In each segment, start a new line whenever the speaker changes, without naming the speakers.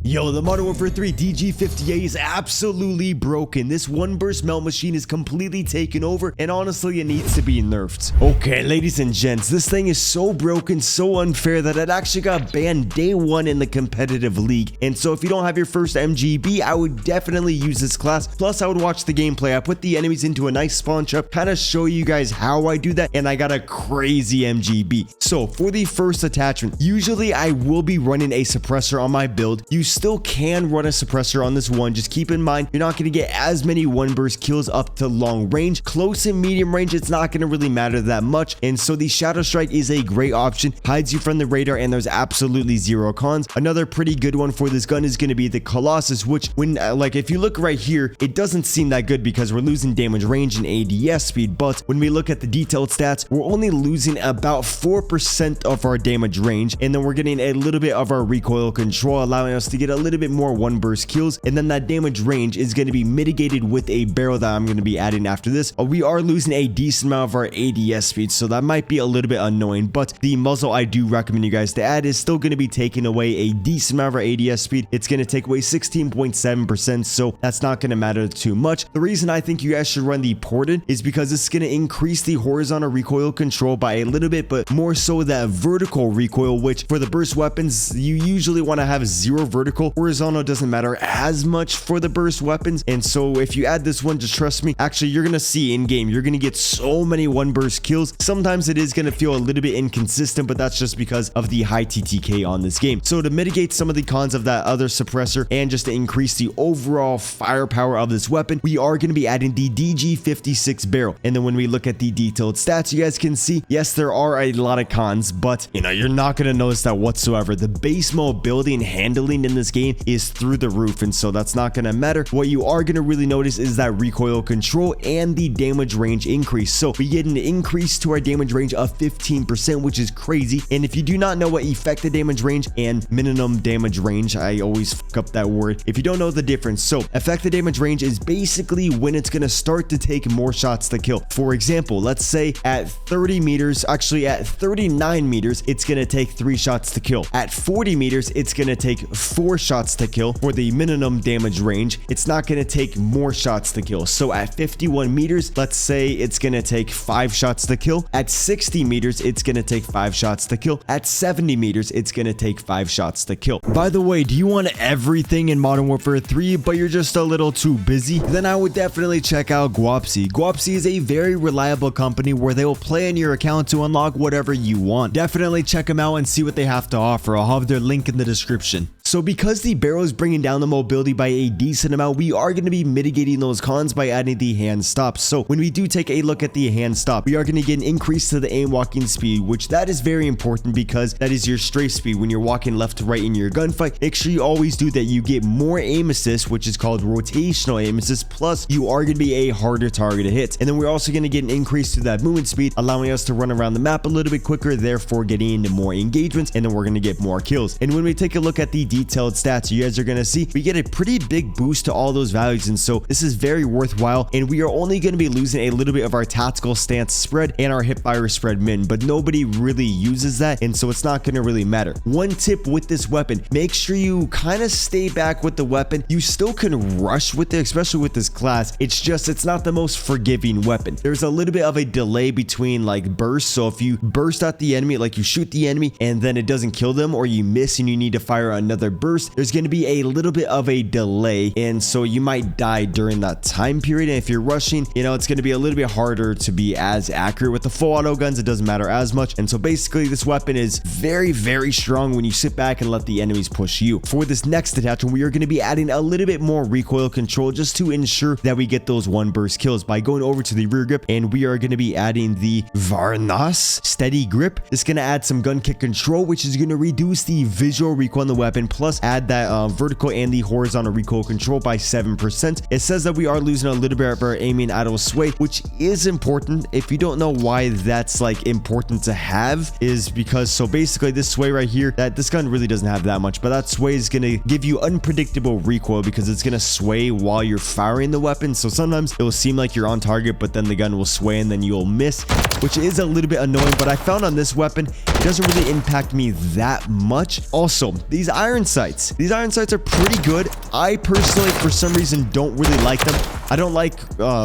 Yo, the Modern Warfare 3 DG50A is absolutely broken. This one burst melt machine is completely taken over, and honestly, it needs to be nerfed. Okay, ladies and gents, this thing is so broken, so unfair that it actually got banned day one in the competitive league. And so if you don't have your first MGB, I would definitely use this class. Plus, I would watch the gameplay. I put the enemies into a nice spawn trap, kind of show you guys how I do that, and I got a crazy MGB. So for the first attachment, usually I will be running a suppressor on my build. You still can run a suppressor on this one. Just keep in mind, you're not going to get as many one burst kills up to long range. Close and medium range, it's not going to really matter that much. And so the Shadow Strike is a great option, hides you from the radar, and there's absolutely zero cons. Another pretty good one for this gun is going to be the Colossus, which when if you look right here, it doesn't seem that good because we're losing damage range and ADS speed. But when we look at the detailed stats, we're only losing about 4% of our damage range, and then we're getting a little bit of our recoil control, allowing us to get a little bit more one burst kills. And then that damage range is going to be mitigated with a barrel that I'm going to be adding after this. We are losing a decent amount of our ADS speed, so that might be a little bit annoying, but the muzzle I do recommend you guys to add is still going to be taking away a decent amount of our ADS speed. It's going to take away 16.7%, so that's not going to matter too much. The reason I think you guys should run the ported is because it's going to increase the horizontal recoil control by a little bit, but more so that vertical recoil, which for the burst weapons, you usually want to have zero vertical. Horizontal doesn't matter as much for the burst weapons. And so if you add this one, just trust me, actually you're going to see in game, you're going to get so many one burst kills. Sometimes it is going to feel a little bit inconsistent, but that's just because of the high TTK on this game. So to mitigate some of the cons of that other suppressor and just to increase the overall firepower of this weapon, we are going to be adding the DG56 barrel. And then when we look at the detailed stats, you guys can see, yes, there are a lot of cons, but you're not going to notice that whatsoever. The base mobility and handling in this game is through the roof, and so that's not going to matter. What you are going to really notice is that recoil control and the damage range increase. So we get an increase to our damage range of 15%, which is crazy. And if you do not know what effective damage range and minimum damage range, I always fuck up that word, if you don't know the difference, so effective damage range is basically when it's going to start to take more shots to kill. For example, let's say at 30 meters, actually at 39 meters, it's going to take 3 shots to kill. At 40 meters, it's going to take 4 shots to kill. For the minimum damage range, it's not going to take more shots to kill. So at 51 meters, let's say it's going to take 5 shots to kill. At 60 meters, it's going to take 5 shots to kill. At 70 meters, it's going to take 5 shots to kill. By the way, do you want everything in Modern Warfare 3, but you're just a little too busy? Then I would definitely check out Guapsi. Guapsi is a very reliable company where they will play in your account to unlock whatever you want. Definitely check them out and see what they have to offer. I'll have their link in the description. So because the barrel is bringing down the mobility by a decent amount, we are going to be mitigating those cons by adding the hand stop. So when we do take a look at the hand stop, we are going to get an increase to the aim walking speed, which that is very important because that is your strafe speed when you're walking left to right in your gunfight. Make sure you always do that. You get more aim assist, which is called rotational aim assist, plus you are going to be a harder target to hit. And then we're also going to get an increase to that movement speed, allowing us to run around the map a little bit quicker, therefore getting into more engagements, and then we're going to get more kills. And when we take a look at the detailed stats, you guys are going to see we get a pretty big boost to all those values, and so this is very worthwhile. And we are only going to be losing a little bit of our tactical stance spread and our hipfire spread min, but nobody really uses that, and so it's not going to really matter. One tip with this weapon, make sure you kind of stay back with the weapon. You still can rush with it, especially with this class. It's not the most forgiving weapon. There's a little bit of a delay between bursts, so if you burst at the enemy, you shoot the enemy and then it doesn't kill them, or you miss and you need to fire another burst, there's going to be a little bit of a delay, and so you might die during that time period. And if you're rushing, it's going to be a little bit harder to be as accurate. With the full auto guns, it doesn't matter as much. And so basically this weapon is very, very strong when you sit back and let the enemies push you. For this next attachment, we are going to be adding a little bit more recoil control just to ensure that we get those one burst kills by going over to the rear grip, and we are going to be adding the Varnas steady grip. It's going to add some gun kick control, which is going to reduce the visual recoil on the weapon, plus add that vertical and the horizontal recoil control by 7%. It says that we are losing a little bit of our aiming idle sway, which is important. If you don't know why that's important to have, is because so basically this sway right here, that this gun really doesn't have that much, but that sway is going to give you unpredictable recoil because it's going to sway while you're firing the weapon. So sometimes it will seem like you're on target, but then the gun will sway and then you'll miss, which is a little bit annoying. But I found on this weapon, it doesn't really impact me that much. Also, these iron sights, sights. These iron sights are pretty good. I personally, for some reason, don't really like them. I don't like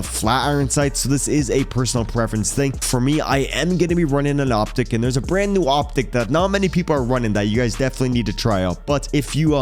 flat iron sights, so this is a personal preference thing. For me, I am going to be running an optic, and there's a brand new optic that not many people are running that you guys definitely need to try out. But if you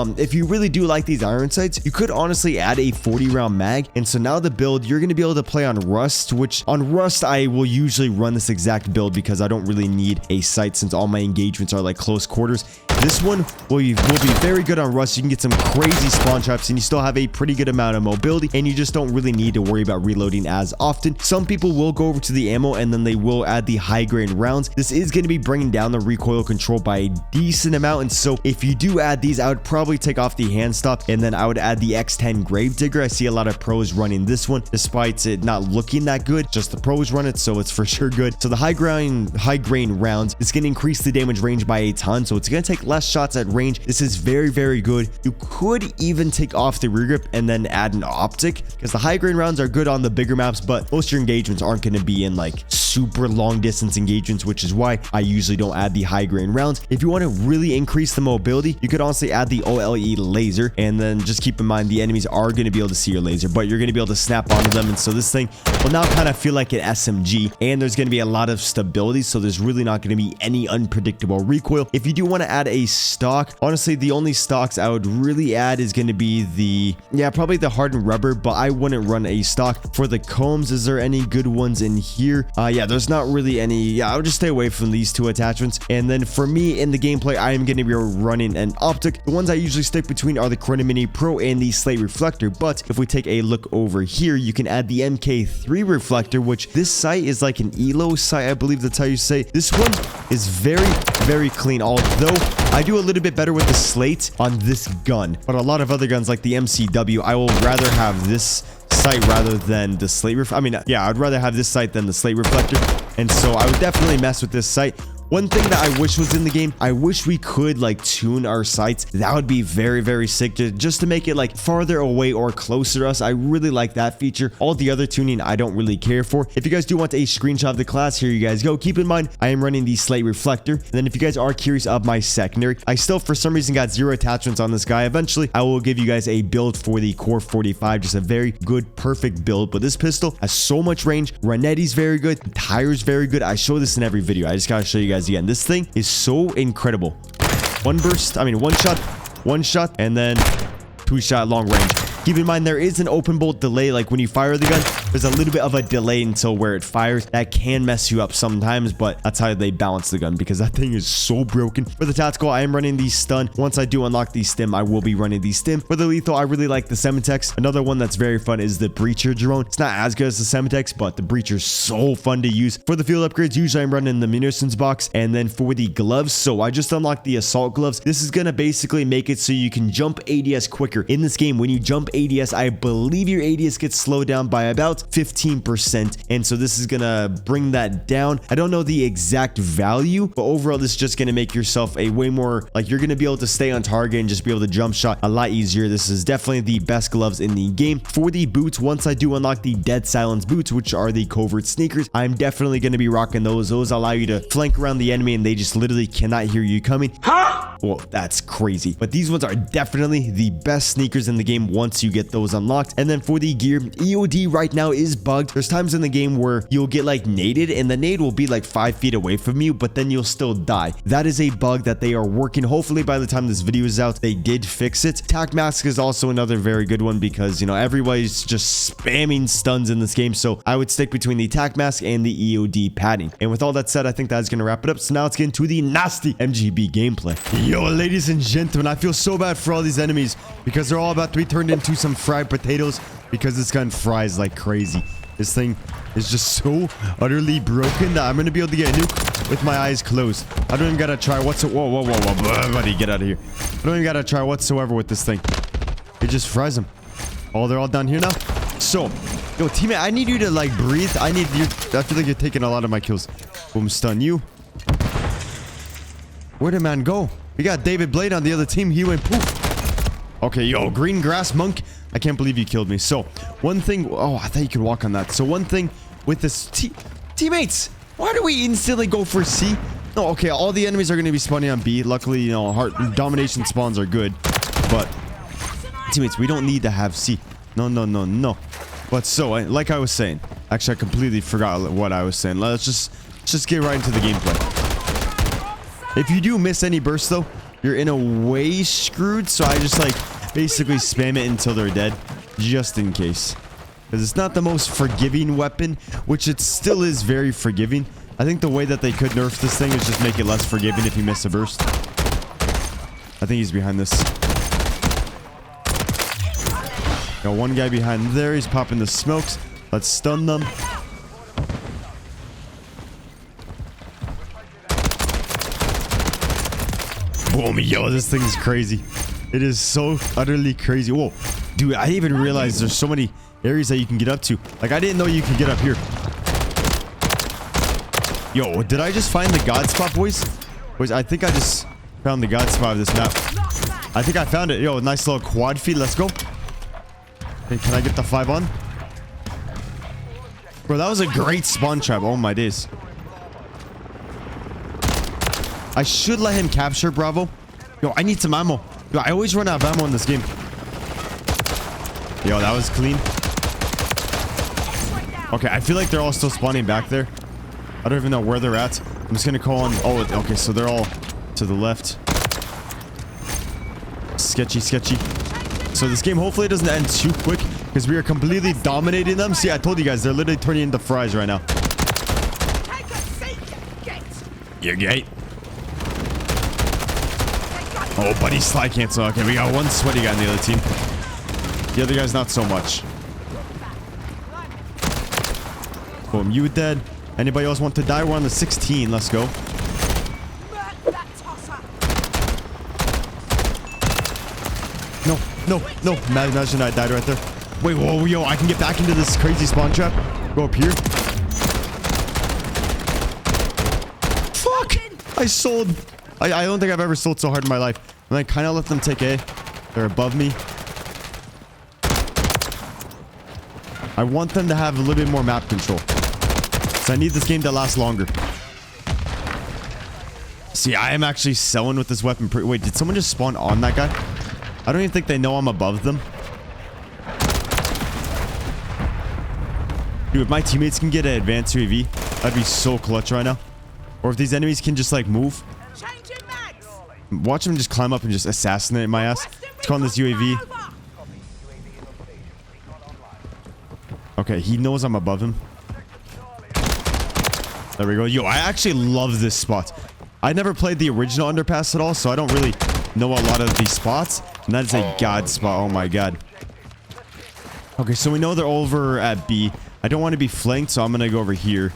really do like these iron sights, you could honestly add a 40-round mag. And so now the build, you're going to be able to play on Rust, which on Rust, I will usually run this exact build because I don't really need a sight since all my engagements are like close quarters. This one will be very good on Rust. You can get some crazy spawn traps and you still have a pretty good amount of mobility, and you just don't really need to worry about reloading as often. Some people will go over to the ammo and then they will add the high grain rounds. This is going to be bringing down the recoil control by a decent amount, and so if you do add these, I would probably take off the hand stop and then I would add the X10 Gravedigger. I see a lot of pros running this one despite it not looking that good. Just the pros run it, so it's for sure good. So the high grain rounds is going to increase the damage range by a ton, so it's going to take less shots at range. This is very, very good. You could even take off the rear grip and then add an optic, because the high grain rounds are good on the bigger maps, but most of your engagements aren't going to be in like super long distance engagements, which is why I usually don't add the high grain rounds. If you want to really increase the mobility, you could honestly add the OLE laser, and then just keep in mind the enemies are going to be able to see your laser, but you're going to be able to snap onto them, and so this thing will now kind of feel like an SMG, and there's going to be a lot of stability, so there's really not going to be any unpredictable recoil. If you do want to add a stock, honestly, the only stocks I would really add is going to be probably the hardened rubber, but I wouldn't run a stock. For the combs, is there any good ones in here? Yeah, there's not really any. Yeah, I would just stay away from these two attachments. And then for me in the gameplay, I am going to be running an optic. The ones I usually stick between are the Corona Mini Pro and the Slate Reflector, but if we take a look over here, you can add the MK3 Reflector, which this sight is like an ELO sight, I believe that's how you say. This one is very, very clean, although I do a little bit better with the Slate on this gun, but a lot of other guns like the MCW, I will rather have this sight rather than the Slate I'd rather have this sight than the Slate Reflector, and so I would definitely mess with this sight. One thing that I wish was in the game, I wish we could like tune our sights. That would be very, very sick, just to make it like farther away or closer to us. I really like that feature. All the other tuning I don't really care for. If you guys do want a screenshot of the class, here you guys go. Keep in mind, I am running the Slate Reflector. And then if you guys are curious of my secondary, I still for some reason got 0 attachments on this guy. Eventually, I will give you guys a build for the Core 45, just a very good, perfect build. But this pistol has so much range. Ranetti's very good. The tire's very good. I show this in every video. I just gotta show you guys again. This thing is so incredible. One shot, and then 2-shot long range. Keep in mind, there is an open bolt delay. Like when you fire the gun, there's a little bit of a delay until where it fires. That can mess you up sometimes, but that's how they balance the gun, because that thing is so broken. For the tactical, I am running the stun. Once I do unlock the stim, I will be running the stim. For the lethal, I really like the Semtex. Another one that's very fun is the Breacher drone. It's not as good as the Semtex, but the Breacher's so fun to use. For the field upgrades, usually I'm running the munitions box. And then for the gloves, so I just unlocked the assault gloves. This is gonna basically make it so you can jump ADS quicker. In this game, when you jump ADS, I believe your ADS gets slowed down by about 15%, and so this is gonna bring that down. I don't know the exact value, but overall this is just gonna make yourself a way more, like, you're gonna be able to stay on target and just be able to jump shot a lot easier. This is definitely the best gloves in the game. For the boots, once I do unlock the Dead Silence boots, which are the covert sneakers, I'm definitely gonna be rocking those. Those allow you to flank around the enemy and they just literally cannot hear you coming. Well, that's crazy. But these ones are definitely the best sneakers in the game once you get those unlocked. And then for the gear, EOD right now is bugged. There's times in the game where you'll get like naded and the nade will be like 5 feet away from you, but then you'll still die. That is a bug that they are working. Hopefully by the time this video is out, they did fix it. Tac mask is also another very good one because, you know, everybody's just spamming stuns in this game. So I would stick between the tac mask and the EOD padding. And with all that said, I think that's going to wrap it up. So now let's get into the nasty MGB gameplay. Yo, ladies and gentlemen, I feel so bad for all these enemies because they're all about to be turned into some fried potatoes because this gun fries like crazy. This thing is just so utterly broken that I'm going to be able to get a nuke with my eyes closed. I don't even got to try whatsoever. Whoa, buddy, get out of here. I don't even got to try whatsoever with this thing. It just fries them. Oh, they're all down here now. So, yo, teammate, I need you to, like, breathe. I feel like you're taking a lot of my kills. Boom, stun you. Where'd the man go? We got David Blade on the other team. He went poof. Okay, yo, green grass monk. I can't believe you killed me. So, one thing... Oh, I thought you could walk on that. So, one thing with this... Teammates! Why do we instantly go for C? No, okay, all the enemies are going to be spawning on B. Luckily, you know, domination spawns are good. but teammates, we don't need to have C. No. But so, like I was saying, actually, I completely forgot what I was saying. Let's just get right into the gameplay. If you do miss any bursts, though, you're in a way screwed. So I just like basically spam it until they're dead, just in case. Because it's not the most forgiving weapon, which it still is very forgiving. I think the way that they could nerf this thing is just make it less forgiving if you miss a burst. I think he's behind this. Got one guy behind there. He's popping the smokes. Let's stun them. Boom. Yo, this thing is crazy. It is so utterly crazy. Whoa. Dude, I didn't even realize there's so many areas that you can get up to. Like, I didn't know you could get up here. Yo, did I just find the god spot, boys? Boys, I think I just found the god spot of this map. I think I found it. Yo, nice little quad feed. Let's go. Hey, can I get the 5 on? Bro, that was a great spawn trap. Oh my days. I should let him capture Bravo. Yo, I need some ammo. Yo, I always run out of ammo in this game. Yo, that was clean. Okay, I feel like they're all still spawning back there. I don't even know where they're at. I'm just gonna call on... Oh, okay, so they're all to the left. Sketchy. So this game hopefully doesn't end too quick, because we are completely dominating them. See, I told you guys, they're literally turning into fries right now. You're gay. Oh, buddy, slide cancel. Okay, we got one sweaty guy on the other team. The other guy's not so much. Boom, you dead. Anybody else want to die? We're on the 16. Let's go. No. Imagine I died right there. Wait, whoa, yo, I can get back into this crazy spawn trap. Go up here. Fuck! I sold. I don't think I've ever sold so hard in my life. And I kind of let them take A. They're above me. I want them to have a little bit more map control. So I need this game to last longer. See, I am actually selling with this weapon. Wait, did someone just spawn on that guy? I don't even think they know I'm above them. Dude, if my teammates can get an advanced UAV, that'd be so clutch right now. Or if these enemies can just like move. Watch them just climb up and just assassinate my ass. Let's call on this UAV. Okay, he knows I'm above him. There we go. Yo, I actually love this spot. I never played the original underpass at all, so I don't really know a lot of these spots. And that is a god spot. Oh my god. Okay, so we know they're over at B. I don't want to be flanked, so I'm going to go over here.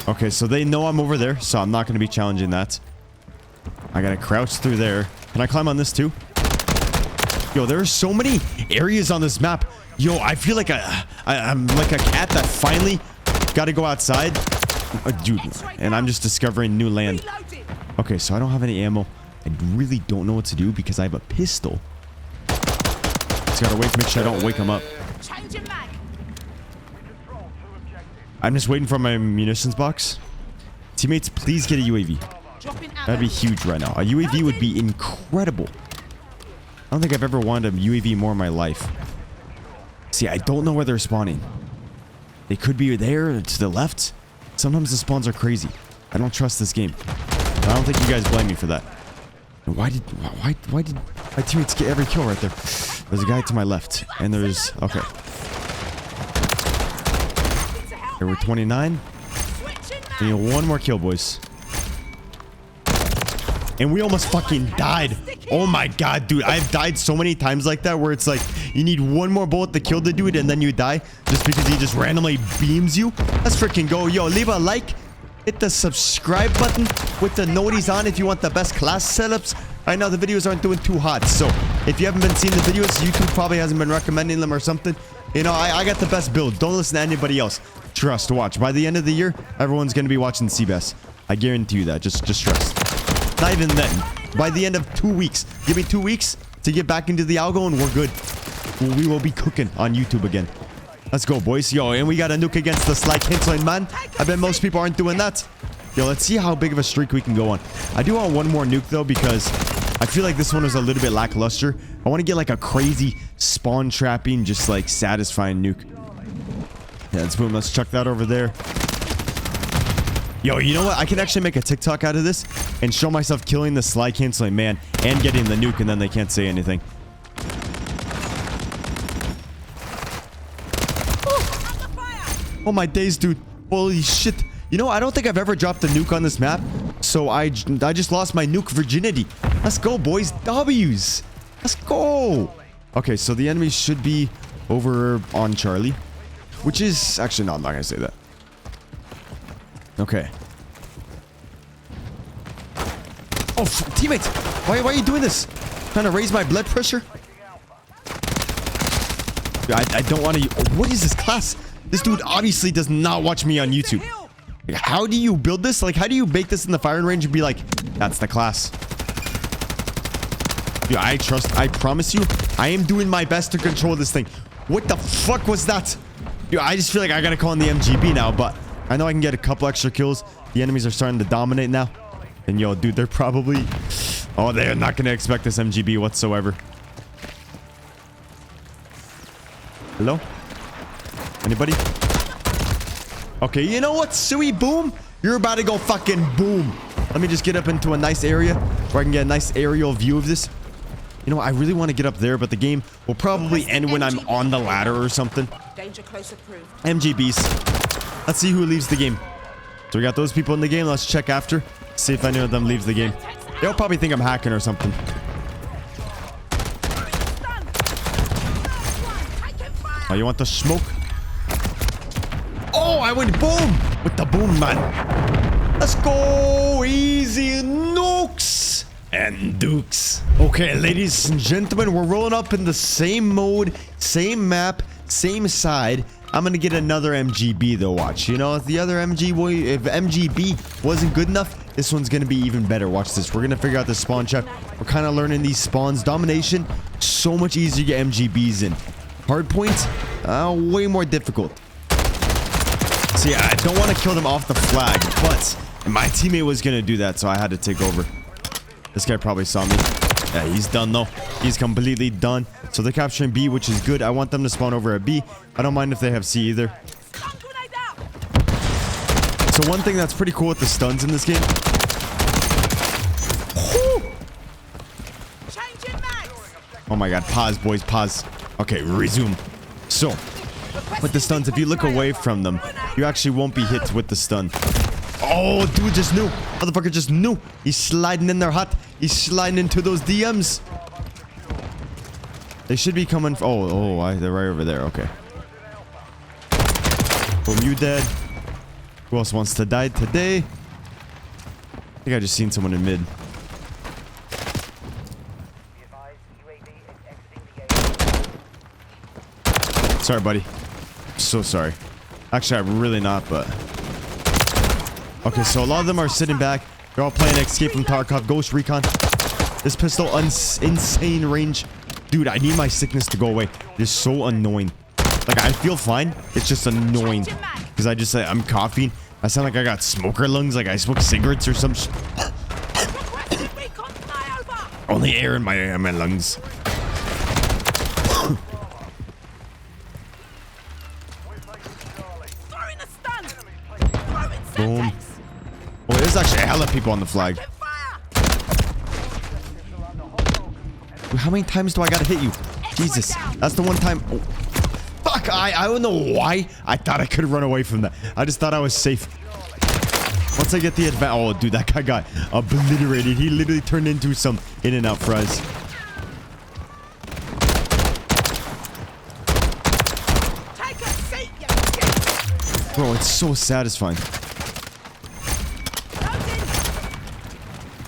Okay, so they know I'm over there, so I'm not going to be challenging that. I got to crouch through there. Can I climb on this too? Yo, there are so many areas on this map. Yo, I feel like I'm like a cat that finally got to go outside. Dude, and I'm just discovering new land. Okay, so I don't have any ammo. I really don't know what to do because I have a pistol. Just gotta wait to make sure I don't wake him up. I'm just waiting for my munitions box. Teammates, please get a UAV. That'd be huge right now. A UAV would be incredible. I don't think I've ever wanted a UAV more in my life. See, I don't know where they're spawning. They could be there to the left. Sometimes the spawns are crazy. I don't trust this game. But I don't think you guys blame me for that. Why did my teammates get every kill right there? There's a guy to my left. And there's... Okay. There were 29. We need one more kill, boys. And we almost fucking died. Oh my god, dude. I've died so many times like that where it's like you need one more bullet to kill the dude and then you die just because he just randomly beams you. Let's freaking go. Yo, leave a like. Hit the subscribe button with the noties on if you want the best class setups. I know the videos aren't doing too hot, so if you haven't been seeing the videos, YouTube probably hasn't been recommending them or something. You know, I got the best build. Don't listen to anybody else. Trust, watch. By the end of the year, everyone's going to be watching Cbass. I guarantee you that. Just trust. Not even then. By the end of 2 weeks. Give me 2 weeks to get back into the algo and we're good. We will be cooking on YouTube again. Let's go, boys. Yo, and we got a nuke against the slide canceling man. I bet most people aren't doing that. Yo, let's see how big of a streak we can go on. I do want one more nuke, though, because I feel like this one was a little bit lackluster. I want to get like a crazy spawn trapping, just like satisfying nuke. Yeah, let's boom. Let's chuck that over there. Yo, you know what? I can actually make a TikTok out of this and show myself killing the slide canceling man and getting the nuke, and then they can't say anything. Oh my days, dude. Holy shit. You know, I don't think I've ever dropped a nuke on this map, so I just lost my nuke virginity. Let's go, boys. W's. Let's go. Okay, so the enemy should be over on Charlie, which is... Actually, no, I'm not going to say that. Okay. Oh, teammates. Why are you doing this? Trying to raise my blood pressure? I don't want to... What is this class? This dude obviously does not watch me on YouTube. How do you build this? Like, how do you bake this in the firing range and be like, that's the class? Dude, I promise you, I am doing my best to control this thing. What the fuck was that? Dude, I just feel like I gotta call in the MGB now, but I know I can get a couple extra kills. The enemies are starting to dominate now. And yo, dude, they're probably... Oh, they're not gonna expect this MGB whatsoever. Hello? Anybody? Okay, you know what? Sui boom. You're about to go fucking boom. Let me just get up into a nice area where I can get a nice aerial view of this. You know, I really want to get up there, but the game will probably end when I'm on the ladder or something.
Danger close approved.
MGBs. Let's see who leaves the game. So we got those people in the game. Let's check after. See if any of them leaves the game. They'll probably think I'm hacking or something. Oh, you want the smoke? Oh, I went boom with the boom, man. Let's go. Easy nukes and dukes. Okay, ladies and gentlemen, we're rolling up in the same mode, same map, same side. I'm gonna get another MGB though. Watch, you know, if the other if MGB wasn't good enough, this one's gonna be even better. Watch this. We're gonna figure out the spawn check. We're kind of learning these spawns. Domination, so much easier to get MGBs in. Hard points, way more difficult. See, I don't want to kill them off the flag, but my teammate was gonna do that, so I had to take over. This guy probably saw me. Yeah, he's done though. He's completely done. So they're capturing B, which is good. I want them to spawn over at B. I don't mind if they have C either. So one thing that's pretty cool with the stuns in this game. Oh my god, pause, boys, pause. Okay, resume. So, with the stuns, if you look away from them, you actually won't be hit with the stun. Oh, dude just knew. Motherfucker just knew. He's sliding in there hot. He's sliding into those DMs. They should be coming. They're right over there. Okay. Boom, you dead. Who else wants to die today? I think I just seen someone in mid. Sorry, buddy. So sorry. Actually, I'm really not, but... Okay, so a lot of them are sitting back. They're all playing Escape from Tarkov, Ghost Recon. This pistol, insane range. Dude, I need my sickness to go away. It is so annoying. Like, I feel fine. It's just annoying. Because I'm coughing. I sound like I got smoker lungs, like I smoke cigarettes or some sh... Only air in my lungs. Boom. Oh, there's actually a hell of people on the flag. Dude, how many times do I gotta hit you? Jesus. That's the one time. Oh. Fuck, I don't know why I thought I could run away from that. I just thought I was safe. Once I get the advantage. Oh, dude, that guy got obliterated. He literally turned into some In-N-Out fries. Bro, it's so satisfying.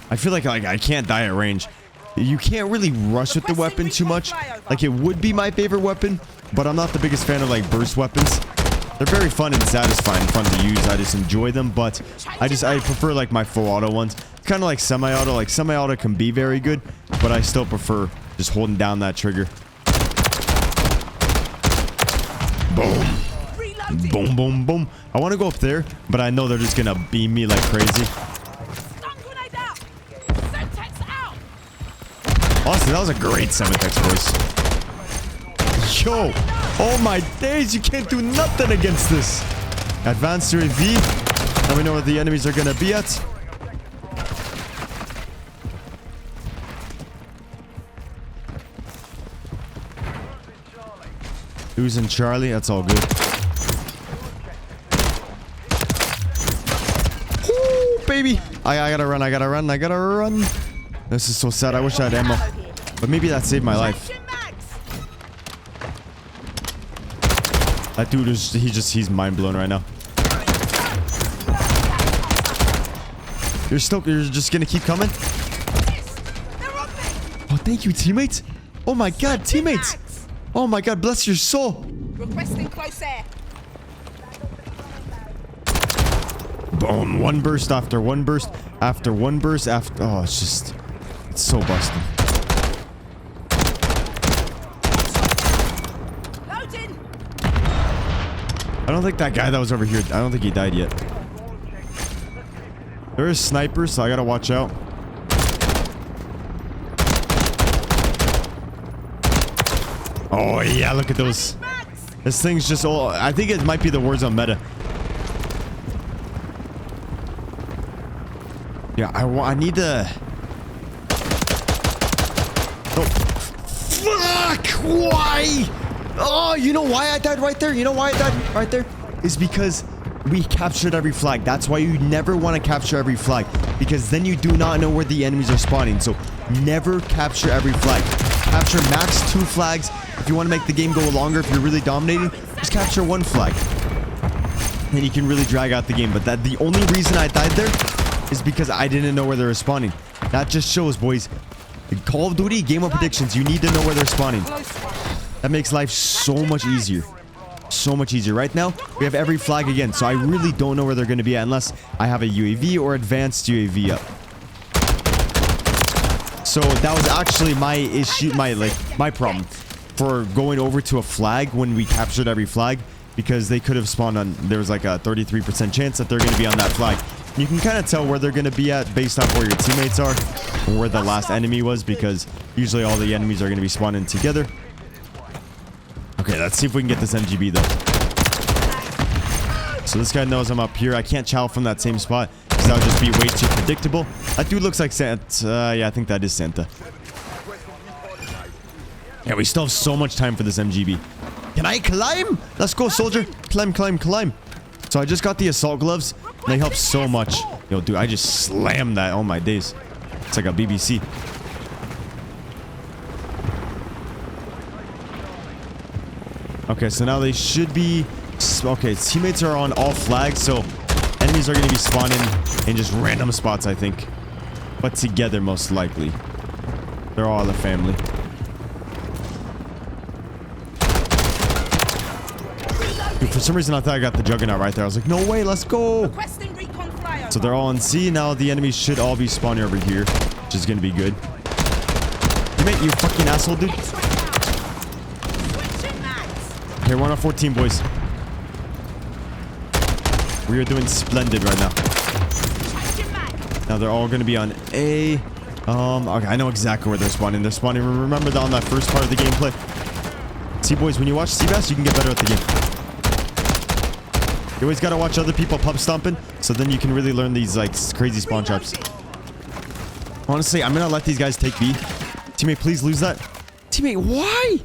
I feel like I can't die at range. You can't really rush with the weapon too much. Like, it would be my favorite weapon, but I'm not the biggest fan of like burst weapons. They're very fun and satisfying, fun to use. I just enjoy them, but I prefer like my full auto ones. Kind of like semi-auto. Like semi-auto can be very good, but I still prefer just holding down that trigger. Boom. Boom, boom, boom. I want to go up there, but I know they're just gonna beam me like crazy. Honestly, that was a great 7th boys. Yo. Oh my days. You can't do nothing against this. Advanced UAV. Now we know where the enemies are going to be at. Who's in Charlie? That's all good. Ooh, baby. I gotta run. I gotta run. I gotta run. This is so sad. I wish I had ammo. But maybe that saved my life. That dude is, he's mind blown right now. You're just gonna keep coming? Oh, thank you, teammates. Oh my god, teammates. Oh my god, bless your soul.
Requesting close air.
Boom. One burst after one burst after one burst after. Oh, it's so busted.
Loading.
I don't think that guy that was over here, I don't think he died yet. There is snipers, so I gotta watch out. Oh yeah, look at those. This thing's just all. I think it might be the Warzone meta. Yeah, I need to. Oh, fuck! Why? Oh, you know why I died right there? You know why I died right there? Is because we captured every flag. That's why you never want to capture every flag, because then you do not know where the enemies are spawning. So never capture every flag. Capture max 2 flags. If you want to make the game go longer, if you're really dominating, just capture 1 flag. Then you can really drag out the game. But the only reason I died there is because I didn't know where they were spawning. That just shows, boys, in Call of Duty game of predictions, you need to know where they're spawning. That makes life so much easier. So much easier. Right now, we have every flag again, so I really don't know where they're going to be at unless I have a UAV or advanced UAV up. So that was actually my issue, my problem for going over to a flag when we captured every flag, because they could have spawned on, there was like a 33% chance that they're going to be on that flag. You can kind of tell where they're going to be at based off where your teammates are and where the last enemy was, because usually all the enemies are going to be spawning together. Okay, let's see if we can get this MGB though. So this guy knows I'm up here. I can't chow from that same spot because that would just be way too predictable. That dude looks like Santa. Yeah, I think that is Santa. Yeah, we still have so much time for this MGB. Can I climb? Let's go, soldier. Climb, climb, climb. So I just got the assault gloves, and they help so much. Yo, dude, I just slammed that. Oh my days. It's like a BBC. Okay, so now they should be... Okay, teammates are on all flags, so enemies are going to be spawning in just random spots, I think. But together, most likely. They're all a family. Dude, for some reason, I thought I got the Juggernaut right there. I was like, no way, let's go! So they're all in C. Now the enemies should all be spawning over here, which is going to be good. Teammate, you fucking asshole, dude. Okay, we're on a 14, boys. We are doing splendid right now. Now they're all going to be on A. Okay, I know exactly where they're spawning. They're spawning. Remember on that first part of the gameplay. See, boys, when you watch Cbass, you can get better at the game. You always got to watch other people pub stomping, so then you can really learn these like crazy spawn traps. Honestly, I'm going to let these guys take B. Teammate, please lose that. Teammate, why?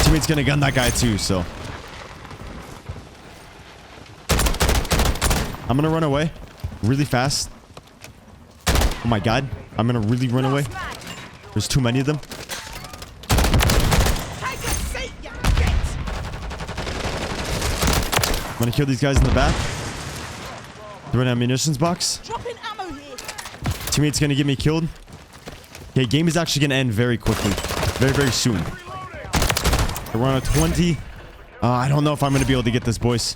Teammate's gonna gun that guy too, so I'm gonna run away really fast. Oh my god, I'm gonna really run away. There's too many of them. I'm gonna kill these guys in the back. Throw an ammunitions box. Teammate's gonna get me killed. Okay, game is actually gonna end very quickly, very soon. We're on a 20. I don't know if I'm going to be able to get this, boys.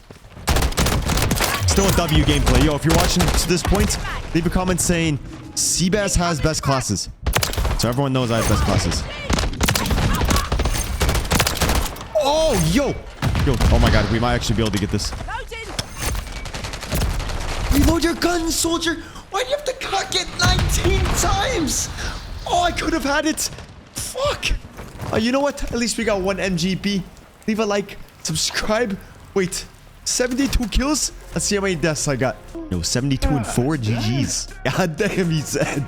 Still a W gameplay. Yo, if you're watching to this point, leave a comment saying Cbass has best classes. So everyone knows I have best classes. Oh, yo. Oh my god, we might actually be able to get this. Reload your gun, soldier. Why do you have to cock it 19 times? Oh, I could have had it. Fuck. You know what? At least we got one MGP. Leave a like. Subscribe. Wait. 72 kills? Let's see how many deaths I got. No, 72 and 4. GG's. God damn, he said.